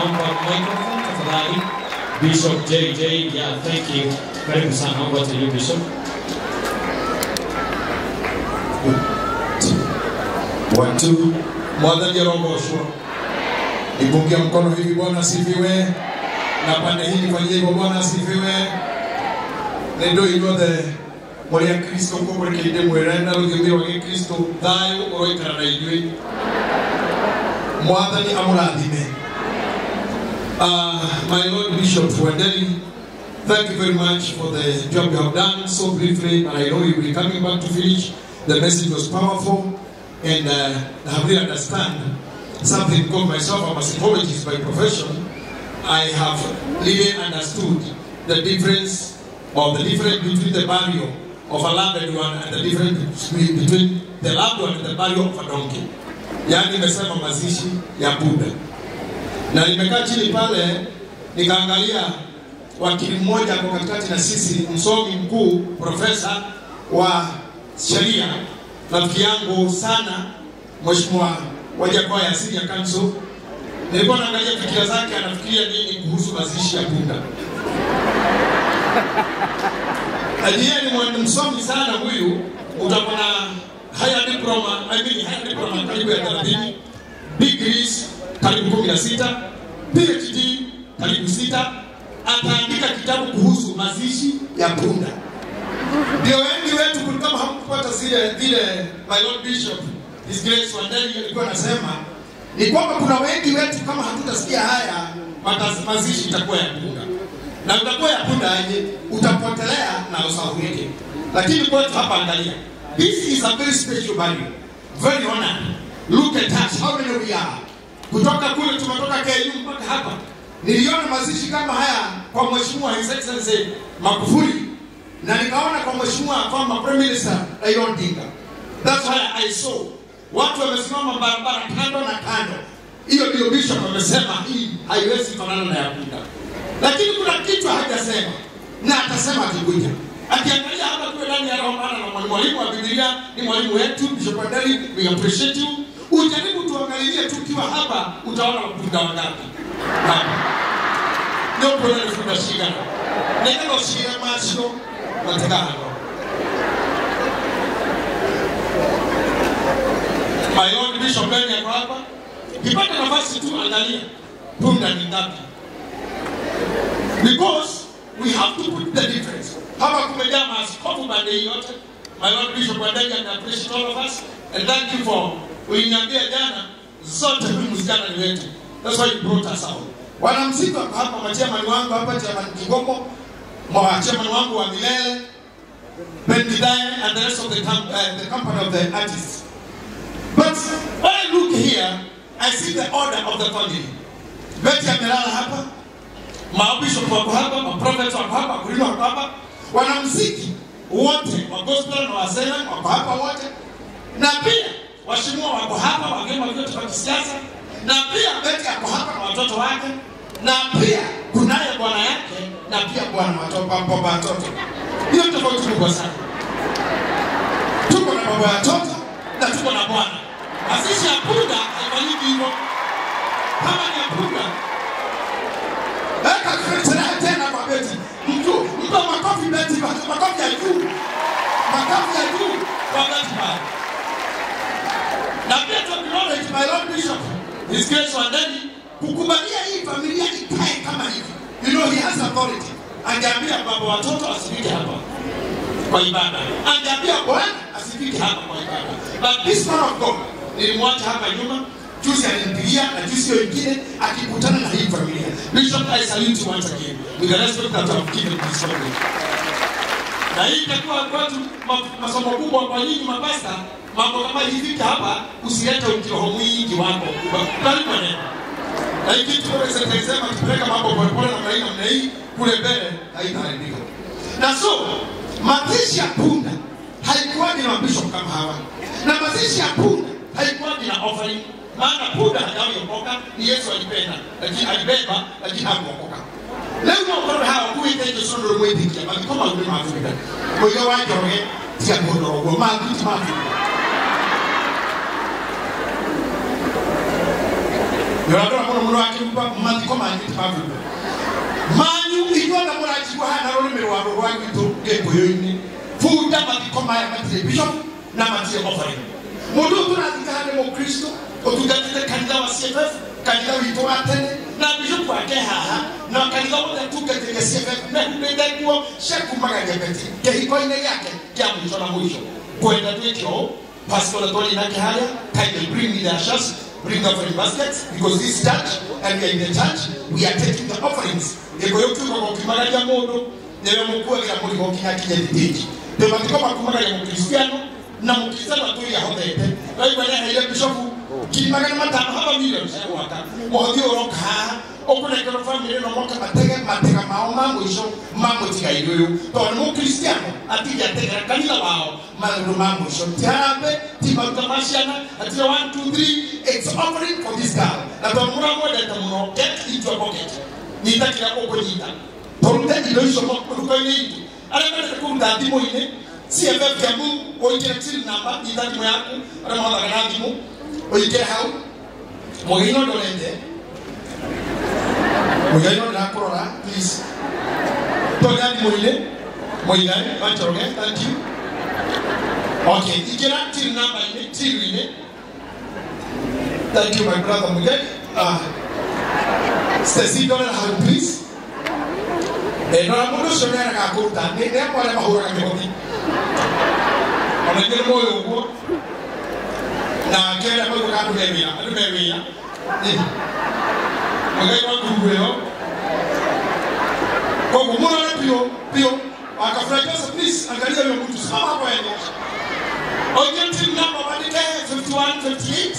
naomba microphone tafadhali. Bishop JJ, yeah, thank you. Karibu sana, over to you, Bishop. 1, 2. Mwadhani ya Rombosho. Ipungia mkono hivi Bwana asifiwe. Na pande hii fanyie hivyo Bwana asifiwe. Nendo inyothe Mwalia Kristo kwa kile mwenda rugimbi wa Kristo thayo oroikara na ijui. Mwadhani amurathime. My Lord Bishop Wendeli, thank you very much for the job you have done so briefly, and I know you will be coming back to finish. The message was powerful, and I have really understand something because myself, I'm a psychologist by profession. I have really understood the difference between the barrier of a loved one and the difference between the loved one and the barrier of a donkey. Yani nimesema mazishi ya punda. Na nimekaa chini pale nikaangalia wakili mmoja kwa katikati na sisi, msomi mkuu, profesa wa sheria, rafiki yangu sana, Mheshimiwa Wajakoya Senior Counsel. Nilikuwa naangalia fikira zake, anafikiria nini kuhusu mazishi ya punda. Yeye ni msomi sana huyu, utakuwa na higher diploma karibu ya 30, degrees karibu 16, PhD karibu 6, ataandika kitabu kuhusu mazishi ya punda. Ndio wengi wetu kama hamkupata zile my Lord Bishop His Grace Wandeli alikuwa anasema ni kwamba kuna wengi wetu kama hatutasikia haya mazishi itakuwa ya punda. Na utakuwa ya punda aje utapotelea na usahulike. Lakini kwetu hapa angalia. This is a very special value. Very honored. Look at us, how many we are. Kutoka kule tumetoka KU mpaka hapa. Niliona mazishi kama haya kwa Mheshimiwa His Excellency Magufuli. Na nikaona kwa Mheshimiwa former Prime Minister Raila Odinga. That's why I saw watu wamesimama barabara kando na kando. Hiyo ndio Bishop amesema hii haiwezi fanana na ya punda. Lakini kuna kitu hajasema na atasema akikuja. Akiangalia hapa kule ndani ya roho maana na mwalimu wa Biblia ni mwalimu wetu Bishop Wandeli, we appreciate you. Ujaribu tuangalie tukiwa hapa utaona punda wangapi. Ndio kuna nifuta shika. Ndio shika macho nataka hapo. My Lord Bishop Wandeli yako hapa. Kipata nafasi tu angalia punda ni ngapi. Because we have to put the difference. Hapa kumejaa maaskofu bande yote. My Lord Bishop Wandeli and appreciate all of us. And thank you for uliniambia jana zote huyu msichana ni wetu. That's why you brought us out. Wanamziki hapa machairman wangu hapa, chairman Kigomo, chairman wangu wa Milele, Bendidae and the rest of the company of the artists. But when I look here, I see the order of the family. Betty amelala hapa, mabishop wako hapa, maprofeti wako hapa, kulima wako hapa, wanamziki wote wa gospel na wasela wako hapa wote, na pia washimua wako hapa, wagema wote wa kisiasa, na pia Betty yako hapa na watoto wake, na pia kunaye bwana yake, na pia bwana baba watoto. Hiyo tofauti kubwa sana. Tuko na baba watoto na tuko na bwana. Mazishi ya punda haifanyiki hivyo. Kama ni ya punda, tena kwa Betty. Mtu makofi Betty, makofi ya juu. Makofi ya juu kwa Betty baba. Na pia tunaona my Lord Bishop His Grace Wandeli kukubalia hii familia ikae kama hivi. You know he has authority. Angeambia baba watoto asifike hapa kwa ibada. Angeambia bwana asifike hapa kwa ibada. But this man of God nilimwacha hapa nyuma, juzi alimpigia na juzi wengine akikutana na hii familia. Bishop, I salute you once again with the respect that I've given this family. Na hii itakuwa kwetu masomo kubwa kwa nyinyi mapasta. Mambo kama hivi hapa usilete ukiroho mwingi wako. Karibu neno. Na hii kitu tunasema tupeleka mambo pole na maina mna hii kule mbele haitaharibika. Na so mazishi ya punda haikuwa ni mabishop kama hawa. Na mazishi ya punda haikuwa ni na offering. Maana punda hajaokoka, ni Yesu alipenda, lakini alibeba, lakini hakuokoka. Leo kwa hawa kuite sondo mwezi bali kama ule Afrika. Kwa hiyo waje wale tia bono wa maji maji. Ndio ndio Tomura kimpa matiko mangi tabu. Manyu ikwanda muraji kwa hana role merwaro wangu to geko yoini. Fuda matiko maya matire bishop na matire offering. Mundu tunathika hane mo Kristo otugatite kanitha wa CFF kanitha wito atene na bishop wake haha na kanitha wote tugatite CFF na kubendekuo sheku magagepeti kehiko ine yake kia mwisho na mwisho kwenda twekyo pastor Tony Nakihaya kindly bring me the ashes, bring the offering baskets, because this church and we are in the church, we are taking the offerings. Ego yoku kwa kimaraja modo newe mkua kila muli kwa kina kijadidiji de matiko makumara ya mkristiano na mkristiano aturi ya hodete kwa hivyo ya ile bishofu kilimagana matano haba milioni ya waka mwadio roka okuna kero family no moka matega mambo tiga idoyo to no kristiano atija tega kanila wao mambo isho tiabe timatamashana atija 1 2 3 it's offering for this girl na to mura moja tamuno get into your pocket nitakira okonyita to ido isho kwa ile ala kwa kunda dimo ine si ebe byamu oikira till number nitati yako ala mwana kana dimo oikira hao moino dolende Mugayo na korora, please. Togani moile, moile, banchoge, thank you. Okay, ikira till number ine, till ine. Thank you, my brother Mugayo. Stacy dollar how please. No mundo shonera ka kuta, ne kwa mahura ka mekoti. Amengele moyo uko. Na kera kwa ka kulemia, atumewia. Mugayo kuruyo kwa kumuna pio akafurahisha please angalia hiyo mtu sama hapo yeye Original number badike 51 58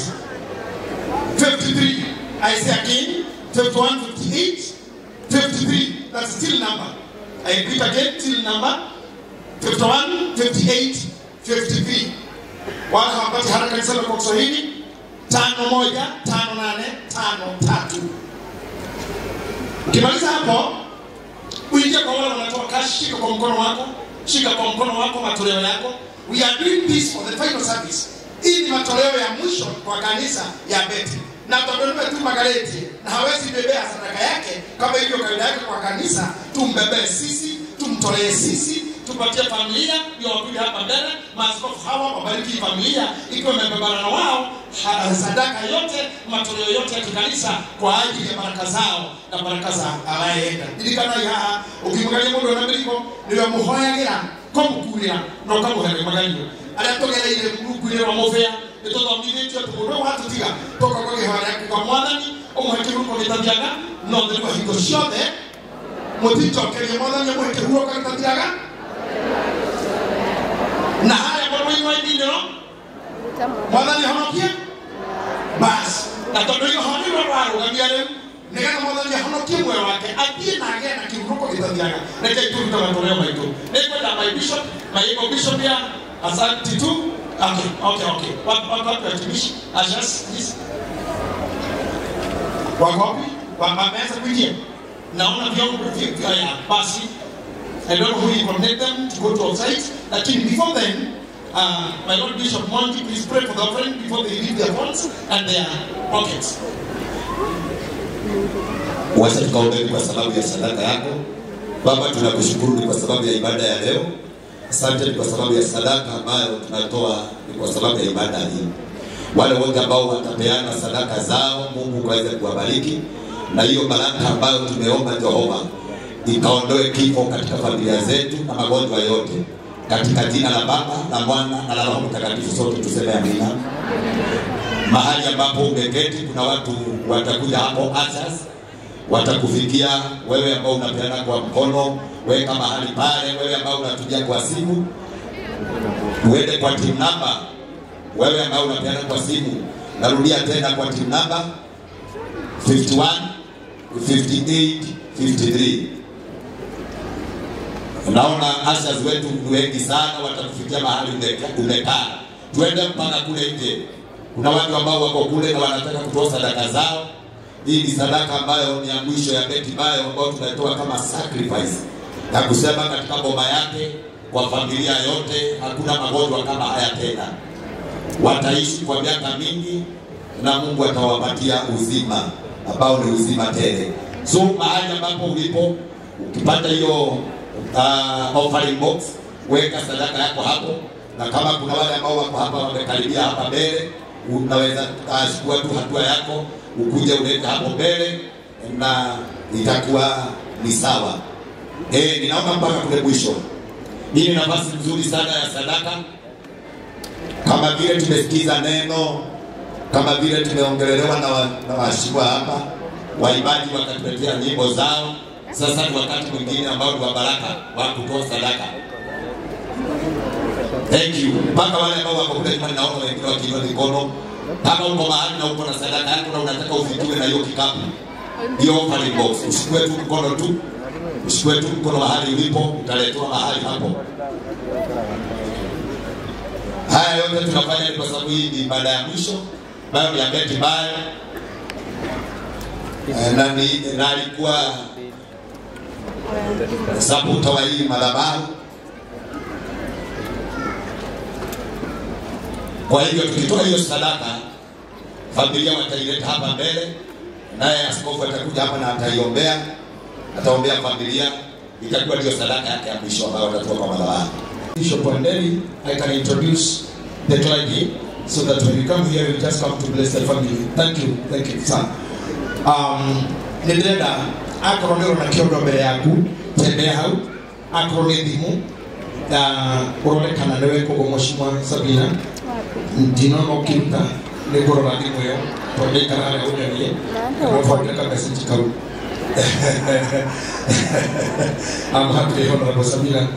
53 I say again 51 58 53 that's still number I repeat again till number 51 58 53 wala hapati haraka sana kwa Kiswahili 515853 Kimaliza hapo, uingie kwa wale wanatoa cash, shika kwa mkono wako matoleo yako. We are doing this for the final service. Hii ni matoleo ya mwisho kwa kanisa ya Beti. Na tutabebe tu magaleti na hawezi bebea sadaka yake kama hivyo kawaida yake kwa kanisa, tumbebee sisi, tumtolee sisi, tupatie familia, ndio wapige hapa mbele, maaskofu hawa wabariki familia ikiwa imebebana na wao sadaka yote, matoleo yote ya kanisa kwa ajili ya baraka zao na baraka za anayeenda. Ilikana ya ukimwangalia mundu na miliko ndio muhoyagira komukuria no kamuhere magalio. Alatogera ile mukuria wa mofea etoto mbinecho tukodo watu tiga toka kwa gihara yako kwa mwadhani omuhekiru kwa kitandiaga no ndio hiko shode mutito kile mwadhani muhekiru kwa kitandiaga na haya kwa mwenye ndio mwadhani hanokia bas na todo hiyo haniwa waro ngamia Nega mwadhani hanokia mwe wake atie na agena kiruko kitandiaga neka itu tutatolea maito niko na my bishop ya asante tu okay what tuatimishi ajas please wakopi wameanza kuingia naona vyombo vya basi I don't know who you connect them to go to outside lakini before then my Lord Bishop Monty, please pray for the offering before they leave their phones and their pockets. Wacha tukaombe kwa sababu ya sadaka yako. Baba, tunakushukuru kwa sababu ya ibada ya leo. Asante kwa sababu ya sadaka ambayo tunatoa kwa sababu ya ibada hii. Wale wote ambao watapeana sadaka zao, Mungu kaweze kuwabariki. Na hiyo baraka ambayo tumeomba Jehova, ikaondoe kifo katika familia zetu na magonjwa yote. Katika jina la Baba, la Mwana na la Roho Mtakatifu sote tuseme amina. Mahali ambapo umeketi kuna watu watakuja hapo asas, watakufikia wewe ambao unapeana kwa mkono, weka mahali pale, wewe ambao unatujia kwa simu, uende kwa team number, wewe ambao unapeana kwa simu, narudia tena kwa team number 51 58 53. Naona asas wetu wengi sana watakufikia mahali umekaa. Tuende mpaka kule nje. Kuna watu ambao wako kule na wanataka kutoa sadaka zao. Hii ni sadaka ambayo ni ya mwisho ya Beti Bayo ambayo tunatoa kama sacrifice. Na kusema katika boma yake kwa familia yote hakuna magonjwa kama haya tena. Wataishi kwa miaka mingi na Mungu atawapatia uzima. ambao ni uzima tele. So mahali ambapo ulipo ukipata hiyo offering box, weka sadaka yako hapo, na kama kuna wale ambao wako hapa wamekaribia hapa mbele, unaweza kuchukua tu hatua yako ukuje ulete hapo mbele na itakuwa ni sawa. Ninaomba mpaka kule mwisho. Hii ni nafasi nzuri sana ya sadaka. Kama vile tumesikiza neno, kama vile tumeongelelewa na washirika hapa, waimbaji wakatuletea nyimbo zao. Sasa ni wakati mwingine ambao ni wa baraka wa kutoa sadaka. Thank you. Mpaka wale ambao wako kule nyumbani naona wengine wakiinua mikono. Kama uko mahali na uko na sadaka yako na unataka ufikiwe na hiyo kikapu, hiyo offering box, usikue tu mkono tu. Usikue tu mkono mahali ulipo, utaletwa mahali hapo. Haya yote tunafanya ni kwa sababu hii ni ibada ya mwisho, baada ya beti baya. Na alikuwa sababu tawa hii madhabahu. Kwa hivyo tukitoa hiyo sadaka, familia wataileta hapa mbele, naye askofu atakuja hapa na ataiombea, ataombea familia, itakuwa ndio sadaka yake ya mwisho ambayo atatoa kwa madhabahu. Bishop Wandeli, I can introduce the clergy so that when you come here, you just come to bless the family. Thank you, sir. Nidenda akoromero na kiondo mbele yaku, tembea hau, akoromedimu, uronekana newe kwa mheshimiwa Sabina, ndinono kiruta negoro na dimu yo, tondeka na leo ndiye, kwa message kau. I'm happy, Honorable Sabina.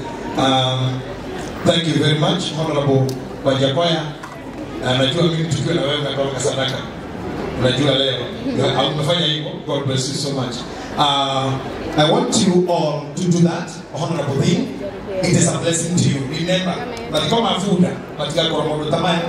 Thank you very much, Honorable Wajakoya. Najua mimi tukiwa na wewe kwa sadaka. Najua leo umefanya hivyo. God bless you so much. I want you all to do that honorable thing. It is a blessing to you. Remember, but kama afuda katika koromodo tamaya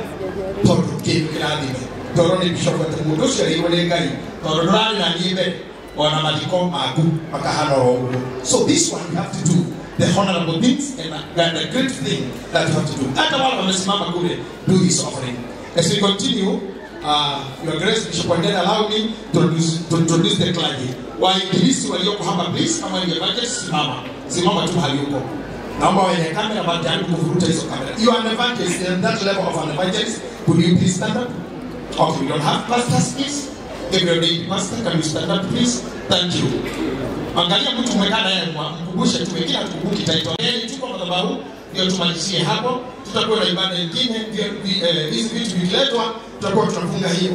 toruke kiladime. Toroni bishop wa Mudoshi aliwele ngai. Toroni na nibe wana majiko magu makahano. So this one you have to do the honorable things and the great thing that you have to do. Hata wale wamesimama kule, do this offering. As we continue, Your Grace, Bishop Wandeli, allow me to introduce the clergy. Wainjilisti walioko hapa, please, kama ni evangelist, simama tu hali huko. Naomba wenye kamera wajaribu kuvuruta hizo kamera. You are an evangelist, in that level of an evangelist, could you please stand up? Okay, we don't have pastors, please. If you're the pastor, can you stand up, please? Thank you. Angalia mtu mwekana yeye mkumbushe tu wengine tukumbuki title. Tuko madhabahu ndio tumalizie hapo. Tutakuwa na ibada nyingine hizi vitu vikiletwa tutakuwa tunafunga hiyo.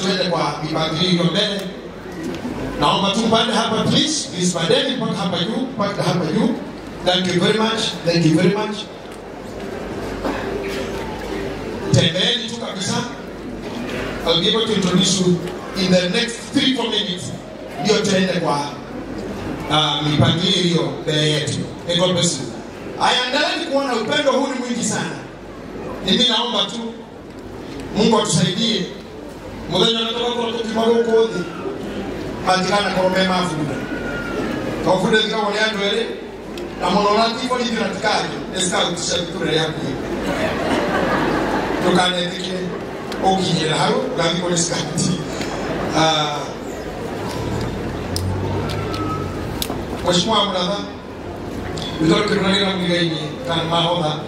Tuende kwa mipangilio mbele. Naomba tumpande hapa please. Please pandeni mpaka hapa juu, mpaka hapa juu. Thank you very much. Thank you very much. Tembeni tu kabisa. I'll be able to introduce you in the next 3-4 minutes. Ndio tuende kwa mipangilio hiyo mbele yetu. God bless you. Aendelee kuona upendo huu ni mwingi sana. Mimi naomba tu Mungu atusaidie. Mwenye anataka kwa kimaro kodi. Matikana kwa mema afuda. Kwa fuda zika wale ando ele. Na monolati kwa hivi natikaje. Eska utishabitura yako. Tukane tiki okijela hao gavi kwa skati. Mheshimiwa Mradha, Victor Kirunagina Mwigaini kan mahoda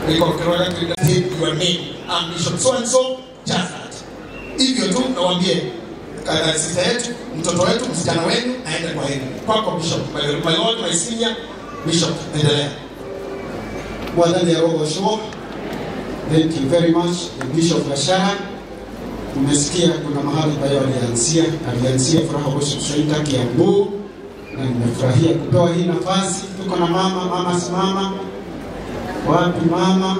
Victor Kirunagina your name and Bishop so and so just that. Hivyo tu nawaambie sister yetu, mtoto wetu, msichana wenu aende kwa hili. Kwako Bishop, my lord, my senior Bishop, endelea. Bwana ya roho show. Thank you very much, Bishop Gashara. Umesikia kuna mahali payo alianzia Furaha Worship Center Kiambu. Na nimefurahia kupewa hii nafasi. Tuko na mama simama. Wapi mama?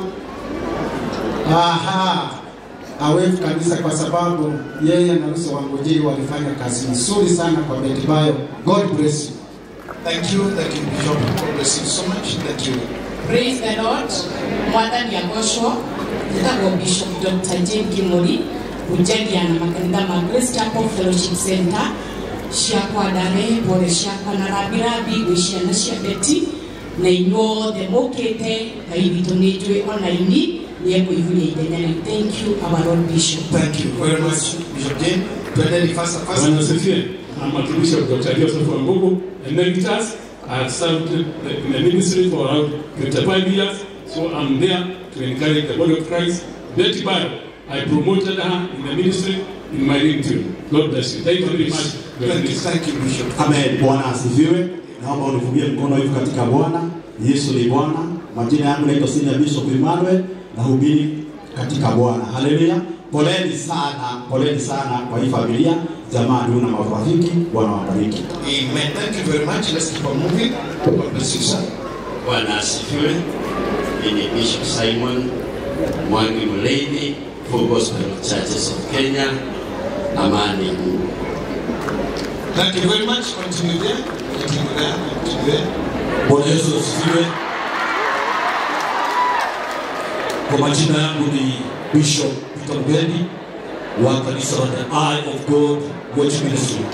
Awefu kabisa kwa sababu yeye na Ruso Wangojiri walifanya kazi nzuri sana kwa Beti Bayo. God bless you. Thank you Bishop. God bless you so much. Thank you. Praise the Lord. Mwadhani ya Gosho, nitako Bishop Dr. Jane Kimoli, ujengi ya na makanida Grace Chapel Fellowship Center. Shakwa dare, pole shakwa na rabirabi, wishia na shiabeti, na inyo the mokete, na ibitonetwe online, nieko hivuli idenele. Thank you, our Lord Bishop. Thank you very much, Bishop Jane. Twendeni fast. Bwana asifiwe. I'm Archbishop Dr. Joseph Wambugu, Emeritus. I have served in the ministry for around 25 years, so I'm there to encourage the body of Christ. Betty Bayo, I promoted her in the ministry in my region. God bless you. Thank you very much. Thank you, Bishop. Amen. Bwana asifiwe. Naomba unifungie mkono hivi katika Bwana. Yesu ni Bwana. Majina yangu naitwa Senior Bishop Emmanuel, nahubiri katika Bwana. Haleluya. Poleni sana kwa hii familia, jamaa na marafiki. Bwana wabariki. Amen. Thank you very much. Let's keep on moving. God bless you, sir. Bwana asifiwe. Ni Bishop Simon Mwangi Muledi, Full Gospel Churches of Kenya. Amani. Thank you very much. Continue there. Continue there. Bwana Yesu asifiwe. Kwa majina yangu ni Bishop Peter Mugeni wa kanisa la The Eye of God Watch Ministry.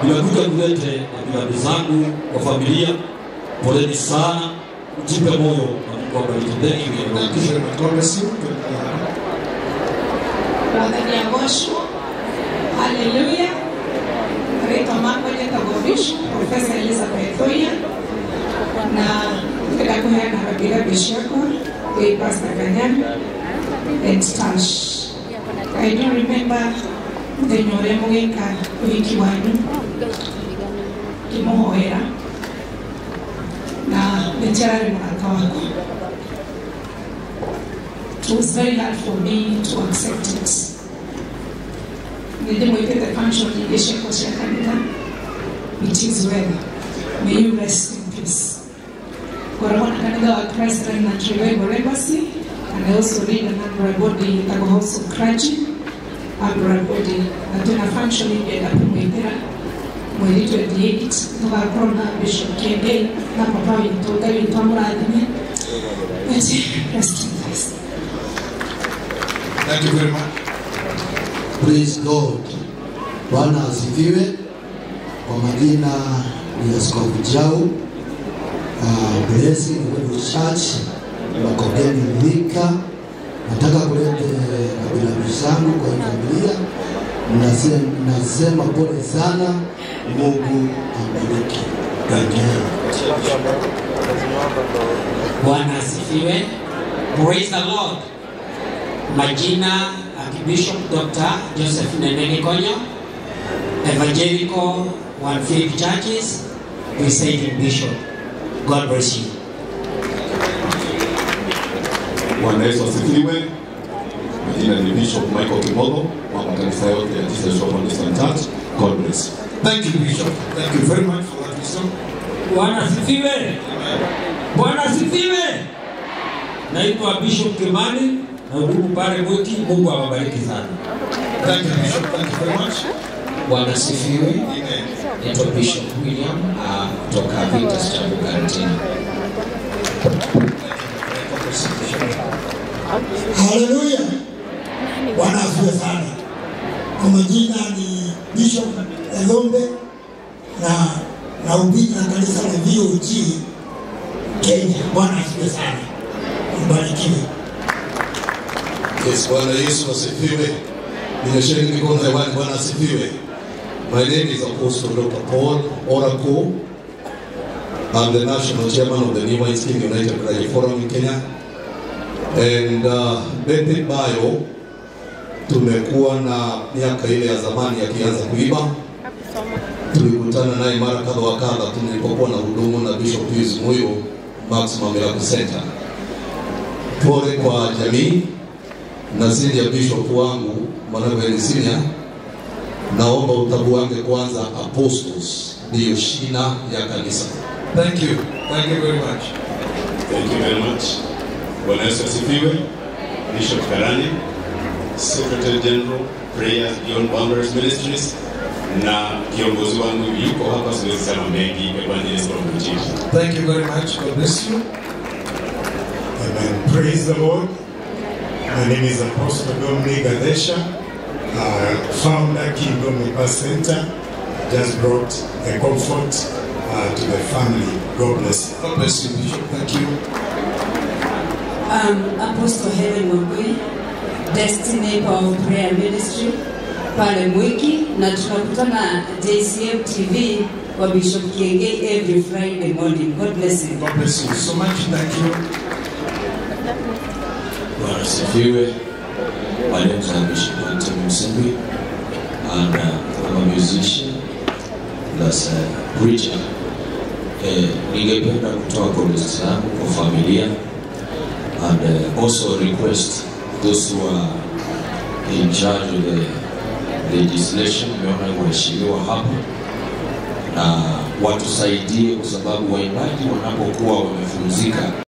Nimekuja kulete rambirambi zangu kwa familia. Poleni sana, mjipe moyo na Mungu awabariki. God bless you. Mwadhani ya Gosho. Hallelujah. Rita Makwele Kagovish, Professor Elizabeth Oya, na kita kuhaya na Rabira Bishoko, we Pastor Kanyam, and Tash. I don't remember the Nyoremweka wiki wanu, Kimohoera, na Bencherari Mwakawako. It was very hard for me to accept it. The function leadership was it is well. May you rest in peace. Our President and Trevor Embassy, and I also read an Abrabodi that was also crutching. Abrabodi, that in a function in the Pumera, when it was the 8th, no Corona Bishop Kende, Napa to David Pamura. Let's rest in peace. Thank you very much. Praise God. Bwana asifiwe. Kwa majina ni Askofu Jau, Blessing Bible Church, Makongeni Mika. Nataka kuleta rambirambi zangu kwa familia. Nasema pole sana. Mungu abariki. Bwana asifiwe. Praise the Lord. Majina Archbishop Dr. Joseph Neneni Konyo, Evangelical One Faith Churches, Presiding Bishop. God bless you. Bwana Yesu asifiwe. Majina ni Bishop Michael Kimogo wa kanisa yote ya Jesus Protestant Church. God bless you. Thank you, Bishop. Thank you very much for that wisdom. Bwana asifiwe. Bwana asifiwe. Naitwa Bishop Kimani na hudumu pale Mwiki. Mungu awabariki sana. Thank you, Bishop. Thank you very much. Bwana asifiwe. Naitwa Bishop William kutoka Vitas cha Bukartini. Haleluya. Bwana asifiwe sana. Kwa majina ni Bishop Elombe na ubiri na kanisa la VOG Kenya. Bwana asifiwe sana. Mbarikiwe. Yes, Bwana Yesu asifiwe. Ninashiriki mikono hewani. Bwana asifiwe. My name is Apostle Dr. Paul Oracle. I'm the national chairman of the New Wine Scheme United Prayer Forum in Kenya. And Betty Bayo, tumekuwa na miaka ile ya zamani akianza kuiba. Tulikutana naye mara kadha wa kadha tulipokuwa na hudumu na Bishop Pius Moyo Maximum Miracle Center. Pole kwa jamii na senior bishop wangu Manabe Senior, naomba utabu wange kwanza apostles ndiyo shina ya kanisa. Thank you. Thank you very much. Thank you very much. Bwana Yesu asifiwe. Bishop Karani, Secretary General, Prayers Beyond Boundaries Ministries, na kiongozi wangu yuko hapa, siwezi sema mengi, Evangelist Rombuchi. Thank you very much. God bless you. Amen. Praise the Lord. My name is Apostle Dominic Gadesha, founder Kingdom Mipa Center. Just brought a comfort to the family. God bless you. God bless you, Bishop. Thank you. Apostle Helen Wangui, Destiny Power Prayer Ministry. pale Mwiki, na tunakutana JCM TV kwa Bishop Kiengei every Friday morning. God bless you. God bless you so much. Thank you. Bwana asifiwe. My name is Bishop Anthony Msembi, and I'm a musician plus a preacher. Ningependa kutoa pongezi zangu kwa familia and also request those who are in charge of the legislation, meona waheshimiwa hapa, na watusaidie kwa sababu waimbaji wanapokuwa wamefunzika